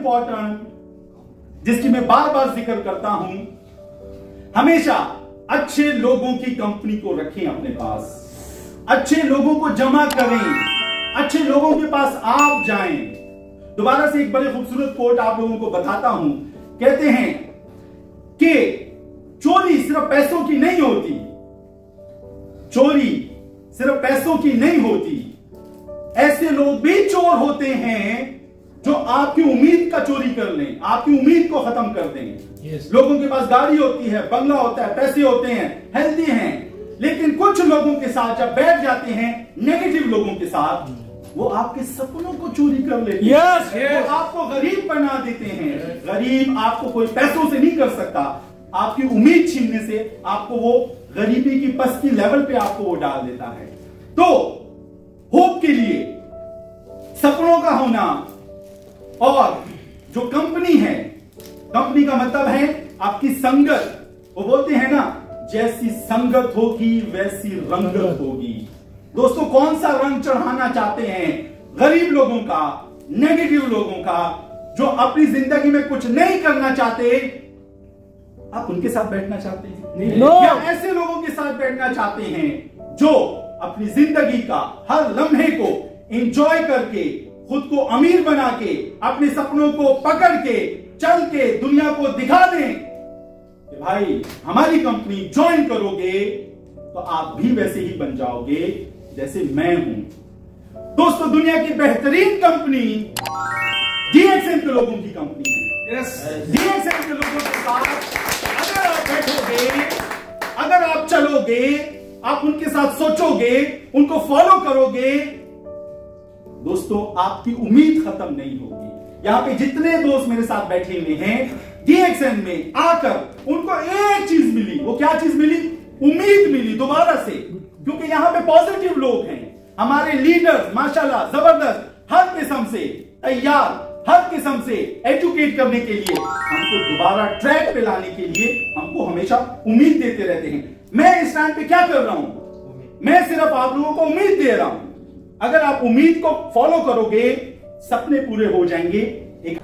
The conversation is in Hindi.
इंपॉर्टेंट, जिसकी मैं बार बार जिक्र करता हूं, हमेशा अच्छे लोगों की कंपनी को रखें अपने पास, अच्छे लोगों को जमा करें, अच्छे लोगों के पास आप जाएं। दोबारा से एक बड़े खूबसूरत कोट आप लोगों को बताता हूं। कहते हैं कि चोरी सिर्फ पैसों की नहीं होती, चोरी सिर्फ पैसों की नहीं होती, ऐसे लोग भी चोर होते हैं जो आपकी उम्मीद का चोरी कर लें, आपकी उम्मीद को खत्म कर दें। लोगों के पास गाड़ी होती है, बंगला होता है, पैसे होते हैं, हेल्दी हैं, लेकिन कुछ लोगों के साथ जब बैठ जाते हैं, नेगेटिव लोगों के साथ, वो आपके सपनों को चोरी कर लेते हैं। वो आपको गरीब बना देते हैं। गरीब आपको कोई पैसों से नहीं कर सकता, आपकी उम्मीद छीनने से आपको वो गरीबी की पस्ती लेवल पे आपको वो डाल देता है। तो होप के लिए सपनों का होना, और जो कंपनी है, कंपनी का मतलब है आपकी संगत। वो बोलते हैं ना, जैसी संगत होगी वैसी रंगत होगी। दोस्तों, कौन सा रंग चढ़ाना चाहते हैं? गरीब लोगों का, नेगेटिव लोगों का, जो अपनी जिंदगी में कुछ नहीं करना चाहते, आप उनके साथ बैठना चाहते हैं? या ऐसे लोगों के साथ बैठना चाहते हैं जो अपनी जिंदगी का हर लम्हे को एंजॉय करके, खुद को अमीर बना के, अपने सपनों को पकड़ के चल के दुनिया को दिखा दें कि भाई हमारी कंपनी ज्वाइन करोगे तो आप भी वैसे ही बन जाओगे जैसे मैं हूं। दोस्तों, दुनिया की बेहतरीन कंपनी DXN के लोगों की कंपनी है। DXN के लोगों के साथ अगर आप बैठोगे, अगर आप चलोगे, आप उनके साथ सोचोगे, उनको फॉलो करोगे, दोस्तों आपकी उम्मीद खत्म नहीं होगी। यहां पे जितने दोस्त मेरे साथ बैठे हुए हैं, DXN में आकर उनको एक चीज मिली। वो क्या चीज मिली? उम्मीद मिली दोबारा से, क्योंकि यहां पे पॉजिटिव लोग हैं। हमारे लीडर्स माशाल्लाह जबरदस्त, हर किस्म से तैयार, हर किस्म से एजुकेट करने के लिए, हमको दोबारा ट्रैक पे लाने के लिए हमको हमेशा उम्मीद देते रहते हैं। मैं इस टाइम पे क्या कर रहा हूं? मैं सिर्फ आप लोगों को उम्मीद दे रहा हूं। अगर आप उम्मीद को फॉलो करोगे, सपने पूरे हो जाएंगे। एक